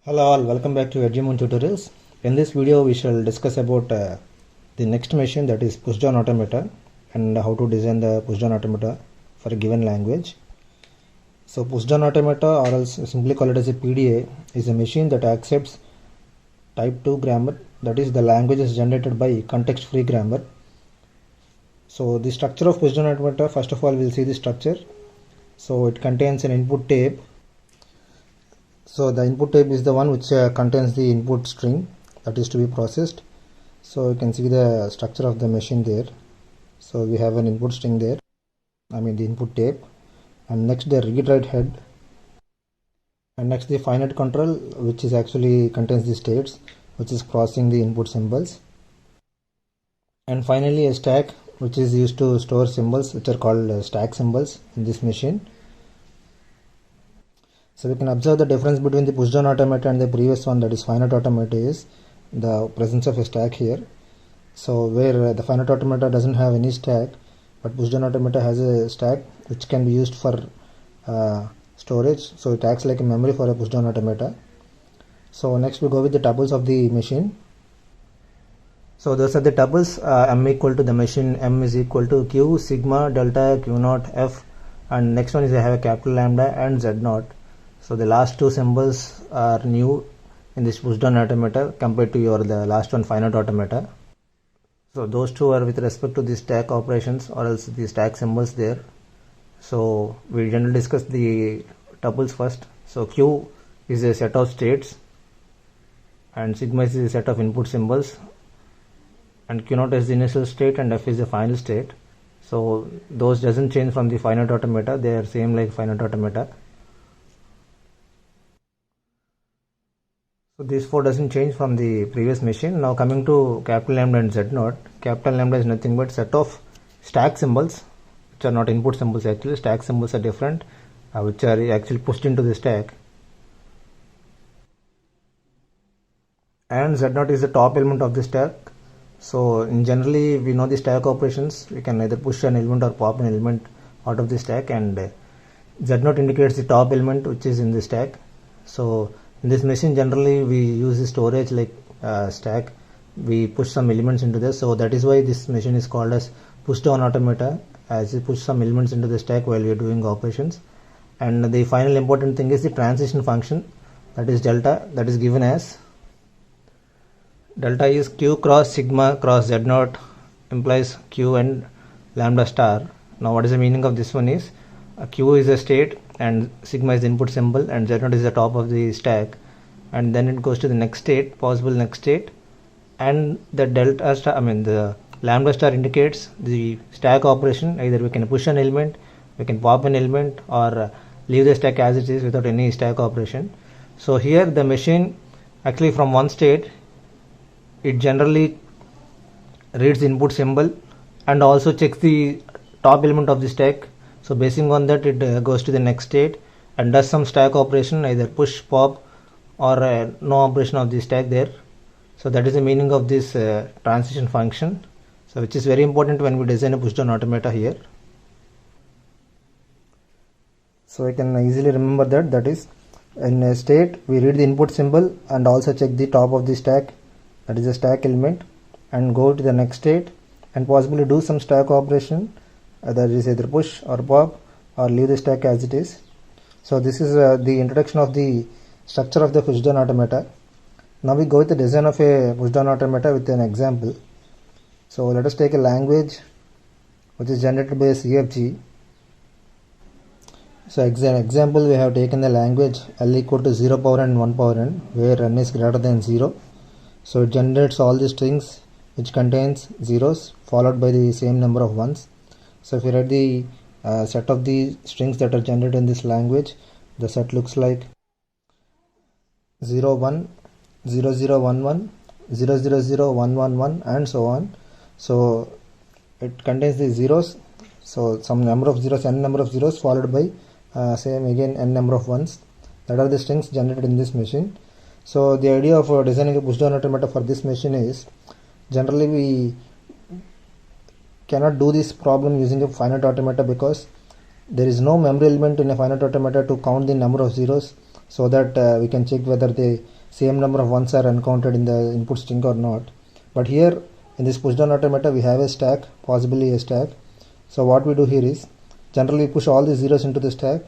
Hello all, welcome back to Edgemoon Tutorials. In this video we shall discuss about the next machine, that is pushdown automata, and how to design the pushdown automata for a given language. So pushdown automata, or else simply call it as a PDA, is a machine that accepts type 2 grammar, that is the language is generated by context free grammar. So the structure of pushdown automata, first of all we'll see the structure. So it contains an input tape. So the input tape is the one which contains the input string that is to be processed. So you can see the structure of the machine there. So we have an input string there, the input tape, and next the read write head, and next the finite control, which is actually contains the states, which is crossing the input symbols, and finally a stack, which is used to store symbols, which are called stack symbols in this machine. So we can observe the difference between the pushdown automata and the previous one, that is finite automata, is the presence of a stack here. So where the finite automata doesn't have any stack, but pushdown automata has a stack which can be used for storage. So it acts like a memory for a pushdown automata. So next we go with the tuples of the machine. So those are the tuples. M equal to the machine, M is equal to Q sigma delta Q naught F, and next one is I have a capital lambda and Z naught. So the last two symbols are new in this pushdown automata compared to the last one finite automata. So those two are with respect to the stack operations, or else the stack symbols there. So we generally discuss the tuples first. So Q is a set of states, and sigma is a set of input symbols, and Q naught is the initial state and F is the final state. So those doesn't change from the finite automata, they are same like finite automata. So these four doesn't change from the previous machine. Now coming to capital lambda and Z naught. Capital lambda is nothing but set of stack symbols, which are not input symbols actually. Stack symbols are different, which are actually pushed into the stack. And Z naught is the top element of the stack. So in generally we know the stack operations. We can either push an element or pop an element out of the stack, and Z naught indicates the top element which is in the stack. So in this machine generally we use the storage like stack. We push some elements into this, so that is why this machine is called as pushdown automata, as you push some elements into the stack while you are doing operations. And the final important thing is the transition function, that is delta, that is given as delta is Q cross sigma cross Z naught implies Q and lambda star. Now what is the meaning of this one is Q is a state and sigma is the input symbol and Z naught is the top of the stack, and then it goes to the next state, possible next state, and the delta star, the lambda star indicates the stack operation. Either we can push an element, we can pop an element, or leave the stack as it is without any stack operation. So here the machine actually from one state, it generally reads the input symbol and also checks the top element of the stack. So basing on that, it goes to the next state and does some stack operation, either push, pop, or no operation of the stack there. So that is the meaning of this transition function, so which is very important when we design a pushdown automata here. So I can easily remember that, that is in a state we read the input symbol and also check the top of the stack, that is a stack element, and go to the next state and possibly do some stack operation, that is either push or pop or leave the stack as it is. So this is the introduction of the structure of the pushdown automata. Now we go with the design of a pushdown automata with an example. So let us take a language which is generated by a CFG. So example, we have taken the language L equal to 0 power n 1 power n, where n is greater than 0. So it generates all the strings which contains zeros followed by the same number of ones. So if you write the set of the strings that are generated in this language, the set looks like 0 1 0 0 1 1 0 0 0 1 1 1 and so on. So it contains the zeros, so some number of zeros, n number of zeros followed by same again n number of ones. That are the strings generated in this machine. So the idea of designing a pushdown automata for this machine is, generally we cannot do this problem using a finite automata because there is no memory element in a finite automata to count the number of zeros. so that we can check whether the same number of ones are encountered in the input string or not. But here in this push down automata we have a stack, possibly a stack. So what we do here is generally push all the zeros into the stack,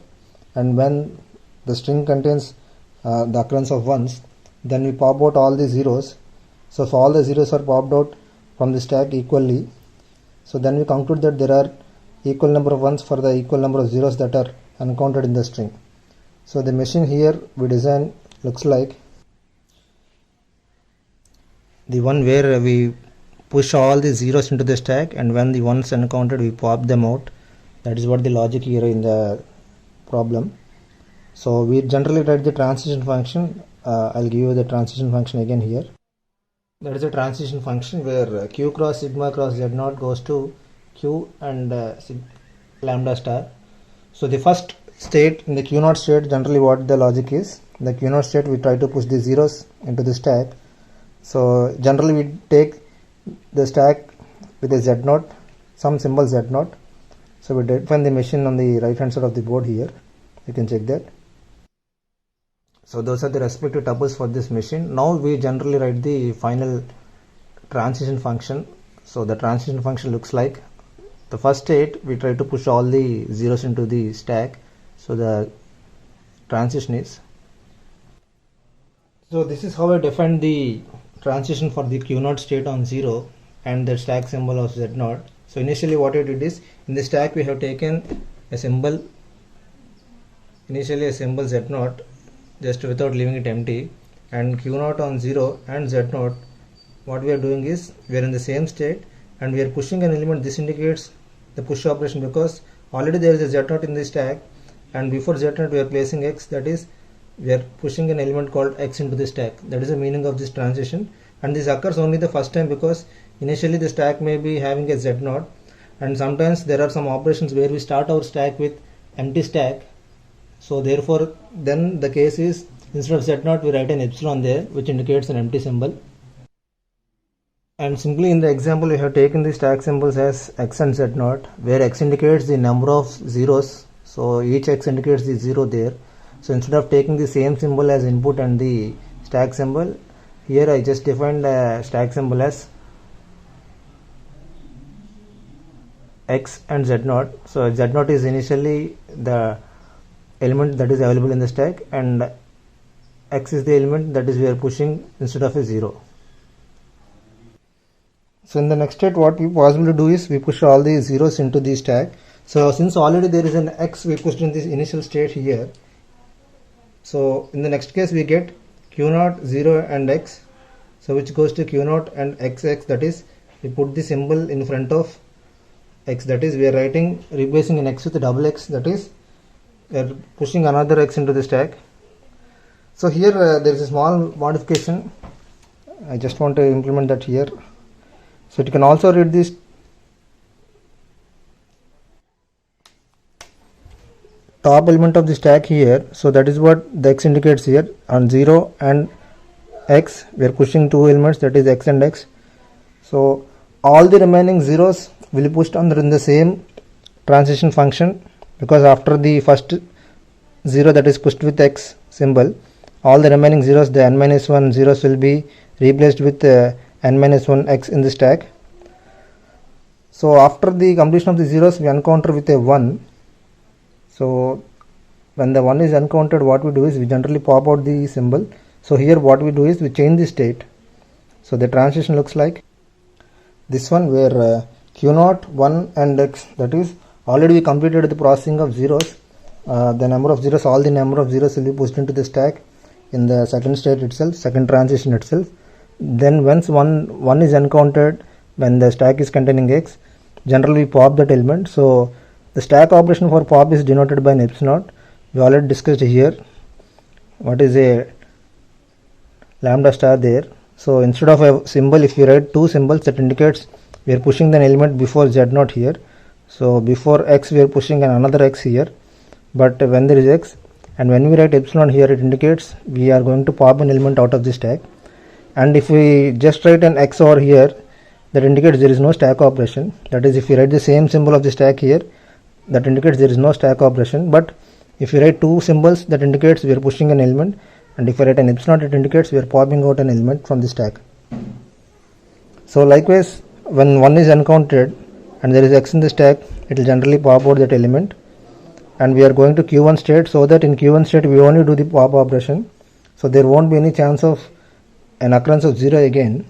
and when the string contains the occurrence of ones, then we pop out all the zeros. So if all the zeros are popped out from the stack equally, so then we conclude that there are equal number of ones for the equal number of zeros that are encountered in the string. So the machine here we design looks like the one where we push all the zeros into the stack, and when the ones encountered we pop them out. That is what the logic here in the problem. So we generally write the transition function. I'll give you the transition function again here. That is a transition function where q cross sigma cross z0 goes to q and lambda star. So the first state, in the q0 state, generally what the logic is, in the q0 state we try to push the zeros into the stack. So generally we take the stack with a z0, some symbol z0. So we define the machine on the right hand side of the board here. You can check that. So those are the respective tuples for this machine. Now we generally write the final transition function. So the transition function looks like the first state we try to push all the zeros into the stack. So the transition is. So this is how I defined the transition for the q0 state on 0 and the stack symbol of z0. So initially what I did is, in the stack we have taken a symbol, initially a symbol z0, just without leaving it empty, and q0 on 0 and z0, what we are doing is we are in the same state and we are pushing an element. This indicates the push operation because already there is a z0 in the stack, and before z0 we are placing x, that is we are pushing an element called x into the stack. That is the meaning of this transition, and this occurs only the first time because initially the stack may be having a z0, and sometimes there are some operations where we start our stack with empty stack. So therefore then the case is, instead of z0 we write an epsilon there which indicates an empty symbol. And simply in the example we have taken the stack symbols as x and z0, where x indicates the number of zeros, so each x indicates the 0 there. So instead of taking the same symbol as input and the stack symbol, here I just defined a stack symbol as x and z0. So z0 is initially the element that is available in the stack, and x is the element that is we are pushing instead of a 0. So in the next state what we possibly do is we push all the zeros into the stack. So since already there is an x we pushed in this initial state here, so in the next case we get q0, 0 and x, so which goes to q0 and xx, that is we put the symbol in front of x, that is we are replacing an x with a double x, that is we are pushing another x into the stack. So here there is a small modification, I just want to implement that here. So you can also read this top element of the stack here. So that is what the x indicates here. On 0 and x we are pushing two elements, that is x and x. So all the remaining zeros will be pushed under in the same transition function, because after the first 0 that is pushed with x symbol, all the remaining zeros, the n-1 zeros, will be replaced with n-1 x in the stack. So after the completion of the zeros we encounter with a 1. So when the 1 is encountered, what we do is we generally pop out the symbol. So here what we do is we change the state. So the transition looks like this one, where q0, 1 and x, that is already we completed the processing of zeros. The number of zeros, all the number of zeros will be pushed into the stack in the second state itself, second transition itself. Then once one is encountered when the stack is containing x, generally we pop that element. So the stack operation for pop is denoted by an epsilon. We already discussed here what is a lambda star there. So instead of a symbol, if you write two symbols, that indicates we are pushing an element before z0 here. So before x we are pushing another x here, but when there is x, and when we write epsilon here, it indicates we are going to pop an element out of the stack. And if we just write an x over here, that indicates there is no stack operation. That is, if you write the same symbol of the stack here, that indicates there is no stack operation. But if you write two symbols, that indicates we are pushing an element, and if I write an epsilon, it indicates we are popping out an element from the stack. So likewise, when 1 is encountered and there is x in the stack, it will generally pop out that element, and we are going to q1 state, so that in q1 state we only do the pop operation, so there won't be any chance of an occurrence of 0 again.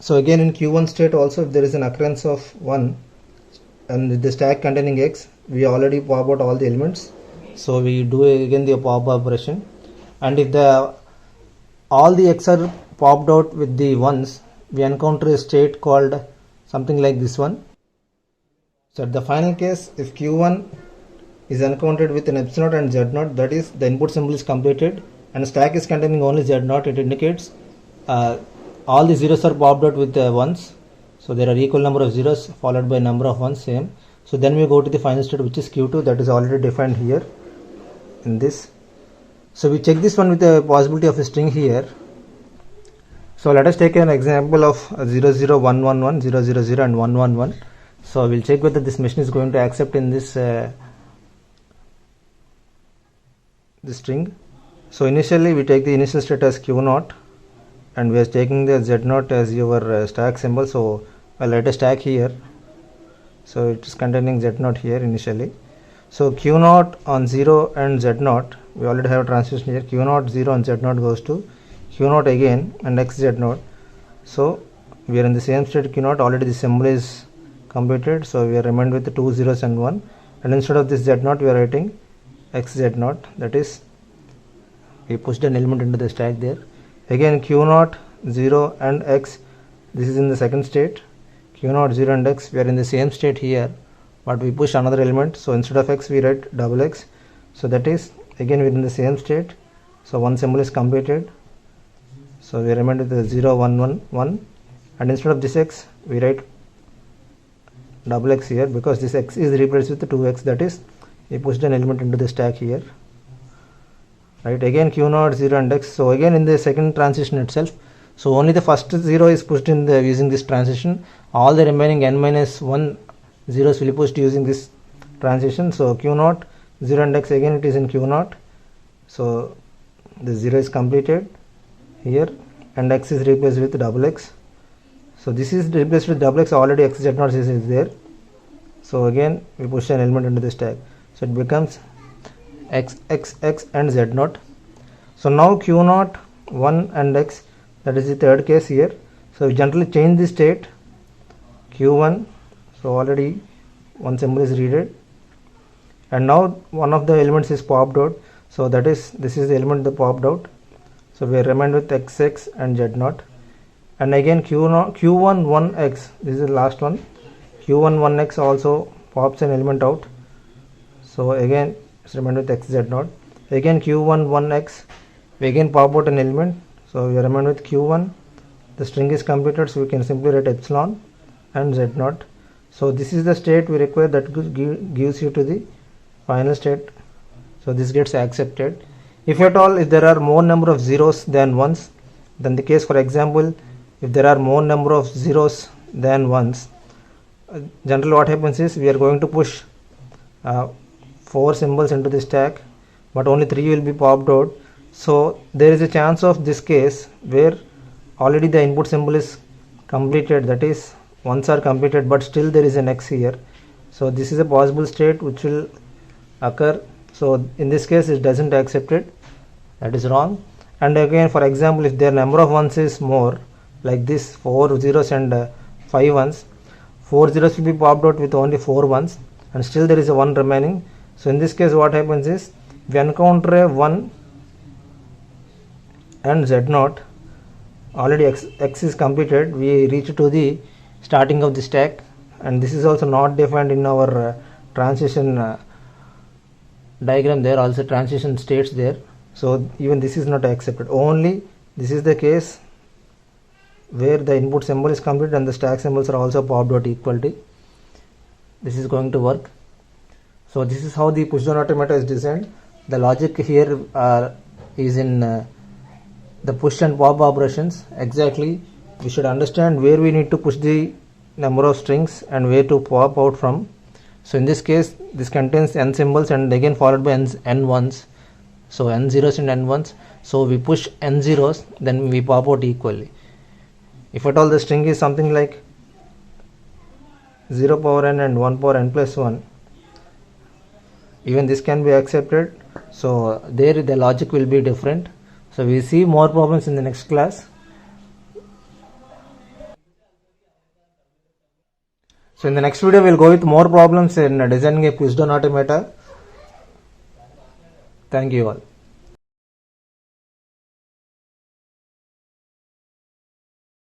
So again in q1 state also, if there is an occurrence of 1 and the stack containing x, we already pop out all the elements, so we do again the pop operation. And if all the x are popped out with the ones, we encounter a state called something like this one. So at the final case, if q1 is encountered with an epsilon and z0, that is the input symbol is completed and stack is containing only z0, it indicates all the zeros are popped out with ones, so there are equal number of zeros followed by number of ones, same. So then we go to the final state, which is q2, that is already defined here in this. So we check this one with the possibility of a string here. So let us take an example of 0 0 1 1 1 0 0 0 and 1 1 1. So we'll check whether this machine is going to accept in this string. So initially we take the initial state as q0 and we are taking the z0 as your stack symbol. So I'll write a stack here, so it is containing z0 here initially. So q0 on 0 and z0, we already have a transition here, q0 0 and z0 goes to q0 again and x z0. So we are in the same state q0, already the symbol is completed, so we are remained with the 2 zeros and 1, and instead of this z0 we are writing x z0, that is we pushed an element into the stack there. Again q0 0 and x, this is in the second state, q0 0 and x, we are in the same state here, but we push another element, so instead of x we write double x, so that is again we are in the same state, so one symbol is completed, so we remained with the 0 1 1 1, and instead of this x we write double x here, because this x is replaced with the 2x, that is we pushed an element into the stack here, right. Again q0 0 and x, so again in the second transition itself, so only the first 0 is pushed in the using this transition, all the remaining n minus 1 zeros will be pushed using this transition. So q0 0 and x, again it is in q0, so the 0 is completed here and x is replaced with double x, so this is replaced with double x, already x z0 is there, so again we push an element into the stack, so it becomes x x x and z0. So now q0 1 and x, that is the third case here, so we generally change the state q1, so already one symbol is read, and now one of the elements is popped out, so that is this is the element that popped out, so we are remained with xx and z0, and again q1 1x, this is the last one, q1 1x also pops an element out, so again it's remained with x z0. Again q1 1x, we again pop out an element, so we are remained with q1, the string is completed, so we can simply write epsilon and z0. So this is the state we require, that gives you to the final state, so this gets accepted. If at all, if there are more number of zeros than ones, then the case, for example, if there are more number of zeros than ones, generally what happens is we are going to push 4 symbols into the stack, but only 3 will be popped out, so there is a chance of this case where already the input symbol is completed, that is ones are completed, but still there is an x here, so this is a possible state which will occur. So in this case it doesn't accept it, that is wrong. And again, for example, if their number of ones is more, like this 4 zeros and 5 ones, 4 zeros will be popped out with only 4 ones, and still there is a 1 remaining. So in this case what happens is, we encounter a 1 and z0, already x is completed, we reach to the starting of the stack, and this is also not defined in our transition diagram there, also transition states there, so even this is not accepted. Only this is the case where the input symbol is complete and the stack symbols are also popped out equally, this is going to work. So this is how the push down automata is designed. The logic here is in the push and pop operations. Exactly, we should understand where we need to push the number of strings and where to pop out from. So in this case, this contains n symbols and again followed by n ones. So n zeros and n ones, so we push n zeros, then we pop out equally. If at all the string is something like 0 power n and 1 power n plus 1, even this can be accepted. So there the logic will be different. So we see more problems in the next class. So in the next video we'll go with more problems in designing a push down automata. Thank you all.